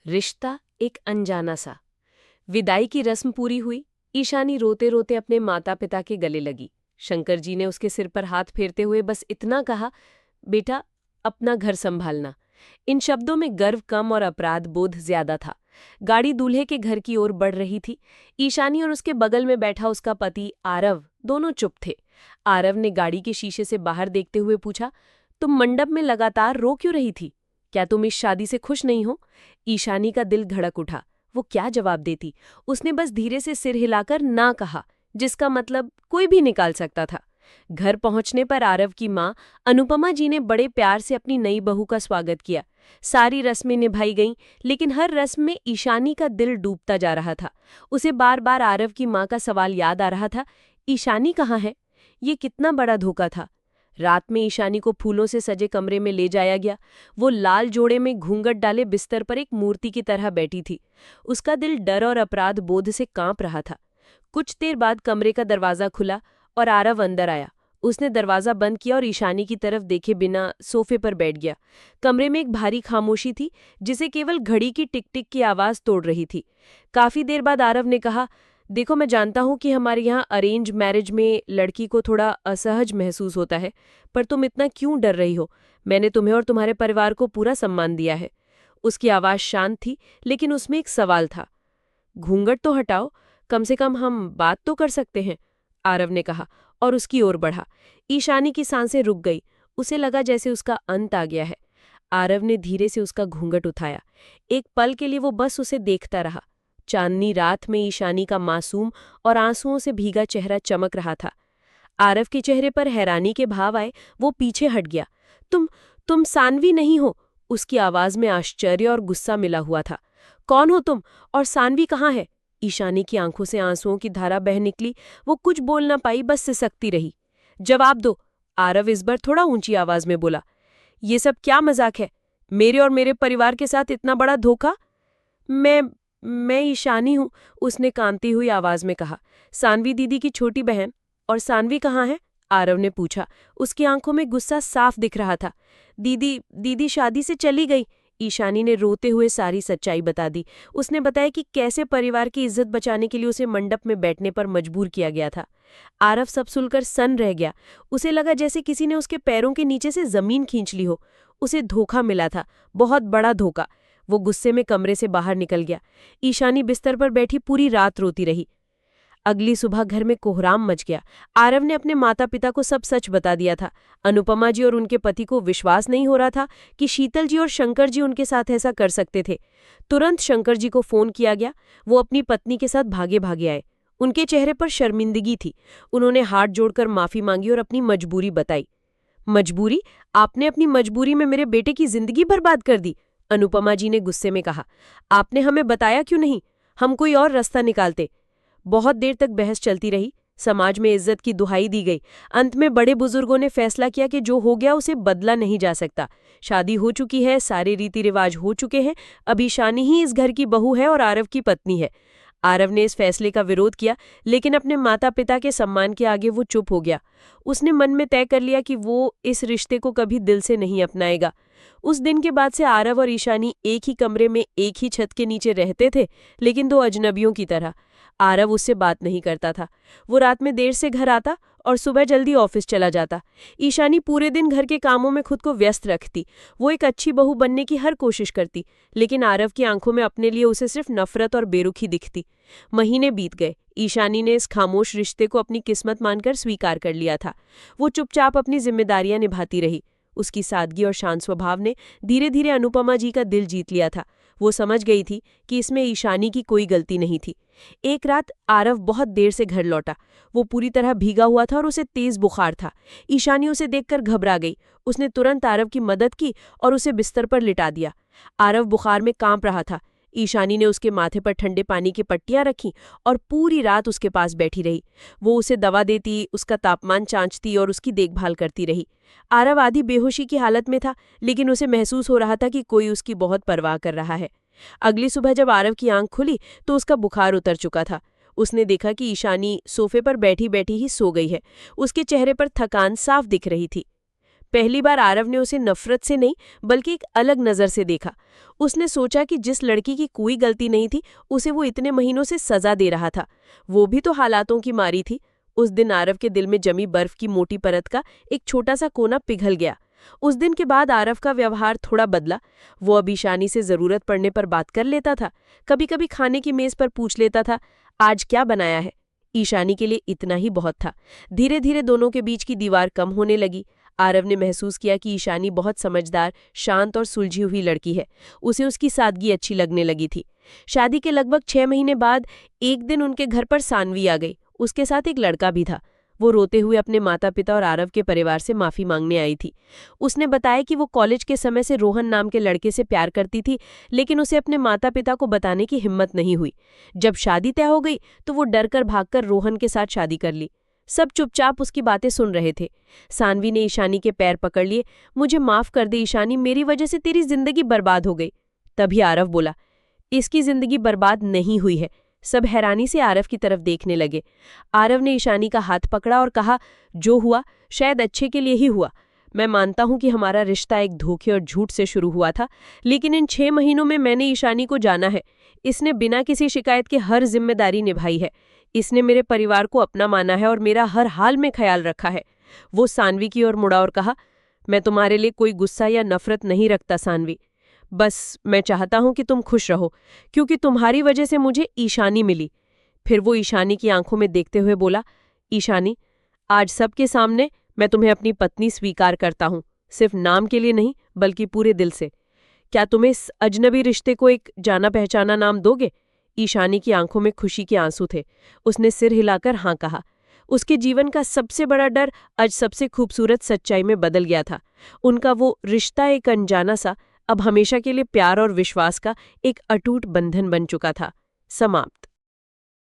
रिश्ता एक अनजाना सा। विदाई की रस्म पूरी हुई। ईशानी रोते रोते अपने माता पिता के गले लगी। शंकर जी ने उसके सिर पर हाथ फेरते हुए बस इतना कहा, बेटा, अपना घर संभालना। इन शब्दों में गर्व कम और अपराध बोध ज्यादा था। गाड़ी दूल्हे के घर की ओर बढ़ रही थी। ईशानी और उसके बगल में बैठा उसका पति आरव दोनों चुप थे। आरव ने गाड़ी के शीशे से बाहर देखते हुए पूछा, तुम मंडप में लगातार रो क्यों रही थी? क्या तुम इस शादी से खुश नहीं हो? ईशानी का दिल धड़क उठा। वो क्या जवाब देती? उसने बस धीरे से सिर हिलाकर ना कहा, जिसका मतलब कोई भी निकाल सकता था। घर पहुंचने पर आरव की माँ अनुपमा जी ने बड़े प्यार से अपनी नई बहू का स्वागत किया। सारी रस्में निभाई गईं, लेकिन हर रस्म में ईशानी का दिल डूबता जा रहा था। उसे बार बार आरव की माँ का सवाल याद आ रहा था, ईशानी कहाँ है? ये कितना बड़ा धोखा था। रात में ईशानी को फूलों से सजे कमरे में ले जाया गया। वो लाल जोड़े में घूंघट डाले बिस्तर पर एक मूर्ति की तरह बैठी थी। उसका दिल डर और अपराध बोध से कांप रहा था। कुछ देर बाद कमरे का दरवाजा खुला और आरव अंदर आया। उसने दरवाजा बंद किया और ईशानी की तरफ देखे बिना सोफे पर बैठ गया। कमरे में एक भारी खामोशी थी, जिसे केवल घड़ी की टिक टिक की आवाज तोड़ रही थी। काफी देर बाद आरव ने कहा, देखो, मैं जानता हूं कि हमारे यहाँ अरेंज मैरिज में लड़की को थोड़ा असहज महसूस होता है, पर तुम इतना क्यों डर रही हो? मैंने तुम्हें और तुम्हारे परिवार को पूरा सम्मान दिया है। उसकी आवाज शांत थी, लेकिन उसमें एक सवाल था। घूंघट तो हटाओ, कम से कम हम बात तो कर सकते हैं, आरव ने कहा और उसकी ओर बढ़ा। ईशानी की सांसें रुक गई। उसे लगा जैसे उसका अंत आ गया है। आरव ने धीरे से उसका घूंघट उठाया। एक पल के लिए वो बस उसे देखता रहा। चांदनी रात में ईशानी का मासूम और आंसुओं से भीगा चेहरा चमक रहा था। आरव के चेहरे पर हैरानी के भाव आए। वो पीछे हट गया। तुम सानवी नहीं हो? उसकी आवाज में आश्चर्य और गुस्सा मिला हुआ था। कौन हो तुम, और सानवी कहाँ है? ईशानी की आंखों से आंसुओं की धारा बह निकली। वो कुछ बोल न पाई, बस सिसकती रही। जवाब दो, आरव इस बार थोड़ा ऊंची आवाज में बोला। ये सब क्या मजाक है? मेरे और मेरे परिवार के साथ इतना बड़ा धोखा? मैं ईशानी हूं, उसने कांपती हुई आवाज में कहा। सानवी दीदी की छोटी बहन। और सानवी कहाँ है? आरव ने पूछा। उसकी आंखों में गुस्सा साफ दिख रहा था। दीदी शादी से चली गई। ईशानी ने रोते हुए सारी सच्चाई बता दी। उसने बताया कि कैसे परिवार की इज्जत बचाने के लिए उसे मंडप में बैठने पर मजबूर किया गया था। आरव सब सुनकर सन्न रह गया। उसे लगा जैसे किसी ने उसके पैरों के नीचे से जमीन खींच ली हो। उसे धोखा मिला था, बहुत बड़ा धोखा। वो गुस्से में कमरे से बाहर निकल गया। ईशानी बिस्तर पर बैठी पूरी रात रोती रही। अगली सुबह घर में कोहराम मच गया। आरव ने अपने माता पिता को सब सच बता दिया था। अनुपमा जी और उनके पति को विश्वास नहीं हो रहा था कि शीतल जी और शंकर जी उनके साथ ऐसा कर सकते थे। तुरंत शंकर जी को फोन किया गया। वो अपनी पत्नी के साथ भागे भागे आए। उनके चेहरे पर शर्मिंदगी थी। उन्होंने हाथ जोड़कर माफी मांगी और अपनी मजबूरी बताई। मजबूरी? आपने अपनी मजबूरी में मेरे बेटे की जिंदगी बर्बाद कर दी, अनुपमा जी ने गुस्से में कहा। आपने हमें बताया क्यों नहीं? हम कोई और रास्ता निकालते। बहुत देर तक बहस चलती रही। समाज में इज्जत की दुहाई दी गई। अंत में बड़े बुजुर्गों ने फैसला किया कि जो हो गया उसे बदला नहीं जा सकता। शादी हो चुकी है, सारे रीति रिवाज हो चुके हैं। अब ईशानी ही इस घर की बहू है और आरव की पत्नी है। आरव ने इस फैसले का विरोध किया, लेकिन अपने माता पिता के सम्मान के आगे वो चुप हो गया। उसने मन में तय कर लिया कि वो इस रिश्ते को कभी दिल से नहीं अपनाएगा। उस दिन के बाद से आरव और ईशानी एक ही कमरे में एक ही छत के नीचे रहते थे, लेकिन दो अजनबियों की तरह। आरव उससे बात नहीं करता था। वो रात में देर से घर आता और सुबह जल्दी ऑफिस चला जाता। ईशानी पूरे दिन घर के कामों में खुद को व्यस्त रखती। वो एक अच्छी बहू बनने की हर कोशिश करती, लेकिन आरव की आंखों में अपने लिए उसे सिर्फ नफरत और बेरुखी दिखती। महीने बीत गए। ईशानी ने इस खामोश रिश्ते को अपनी किस्मत मानकर स्वीकार कर लिया था। वो चुपचाप अपनी जिम्मेदारियां निभाती रही। उसकी सादगी और शांत स्वभाव ने धीरे धीरे अनुपमा जी का दिल जीत लिया था। वो समझ गई थी कि इसमें ईशानी की कोई गलती नहीं थी। एक रात आरव बहुत देर से घर लौटा। वो पूरी तरह भीगा हुआ था और उसे तेज बुखार था। ईशानी उसे देखकर घबरा गई। उसने तुरंत आरव की मदद की और उसे बिस्तर पर लिटा दिया। आरव बुखार में कांप रहा था। ईशानी ने उसके माथे पर ठंडे पानी की पट्टियां रखीं और पूरी रात उसके पास बैठी रही। वो उसे दवा देती, उसका तापमान जांचती और उसकी देखभाल करती रही। आरव आधी बेहोशी की हालत में था, लेकिन उसे महसूस हो रहा था कि कोई उसकी बहुत परवाह कर रहा है। अगली सुबह जब आरव की आंख खुली तो उसका बुखार उतर चुका था। उसने देखा कि ईशानी सोफे पर बैठी बैठी ही सो गई है। उसके चेहरे पर थकान साफ दिख रही थी। पहली बार आरव ने उसे नफरत से नहीं बल्कि एक अलग नजर से देखा। उसने सोचा कि जिस लड़की की कोई गलती नहीं थी उसे वो इतने महीनों से सजा दे रहा था, वो भी तो हालातों की मारी थी। उस दिन आरव के दिल में जमी बर्फ की मोटी परत का एक छोटा सा कोना पिघल गया। उस दिन के बाद आरव का व्यवहार थोड़ा बदला। वो अब ईशानी से जरूरत पड़ने पर बात कर लेता था, कभी कभी खाने की मेज पर पूछ लेता था, आज क्या बनाया है। ईशानी के लिए इतना ही बहुत था। धीरे धीरे दोनों के बीच की दीवार कम होने लगी। आरव ने महसूस किया कि ईशानी बहुत समझदार, शांत और सुलझी हुई लड़की है। उसे उसकी सादगी अच्छी लगने लगी थी। शादी के लगभग 6 महीने बाद एक दिन उनके घर पर सानवी आ गई। उसके साथ एक लड़का भी था। वो रोते हुए अपने माता पिता और आरव के परिवार से माफी मांगने आई थी। उसने बताया कि वो कॉलेज के समय से रोहन नाम के लड़के से प्यार करती थी, लेकिन उसे अपने माता पिता को बताने की हिम्मत नहीं हुई। जब शादी तय हो गई तो वो डर कर भागकर रोहन के साथ शादी कर ली। सब चुपचाप उसकी बातें सुन रहे थे। सानवी ने ईशानी के पैर पकड़ लिए। मुझे माफ कर दे ईशानी, मेरी वजह से तेरी जिंदगी बर्बाद हो गई। तभी आरव बोला, इसकी जिंदगी बर्बाद नहीं हुई है। सब हैरानी से आरव की तरफ देखने लगे। आरव ने ईशानी का हाथ पकड़ा और कहा, जो हुआ शायद अच्छे के लिए ही हुआ। मैं मानता हूं कि हमारा रिश्ता एक धोखे और झूठ से शुरू हुआ था, लेकिन इन 6 महीनों में मैंने ईशानी को जाना है। इसने बिना किसी शिकायत के हर जिम्मेदारी निभाई है। इसने मेरे परिवार को अपना माना है और मेरा हर हाल में ख्याल रखा है। वो सानवी की ओर मुड़ा और कहा, मैं तुम्हारे लिए कोई गुस्सा या नफरत नहीं रखता सानवी, बस मैं चाहता हूं कि तुम खुश रहो, क्योंकि तुम्हारी वजह से मुझे ईशानी मिली। फिर वो ईशानी की आंखों में देखते हुए बोला, ईशानी, आज सबके सामने मैं तुम्हें अपनी पत्नी स्वीकार करता हूं, सिर्फ नाम के लिए नहीं बल्कि पूरे दिल से। क्या तुम इस अजनबी रिश्ते को एक जाना पहचाना नाम दोगे? ईशानी की आंखों में खुशी के आंसू थे। उसने सिर हिलाकर हाँ कहा। उसके जीवन का सबसे बड़ा डर आज सबसे खूबसूरत सच्चाई में बदल गया था। उनका वो रिश्ता एक अनजाना सा अब हमेशा के लिए प्यार और विश्वास का एक अटूट बंधन बन चुका था। समाप्त।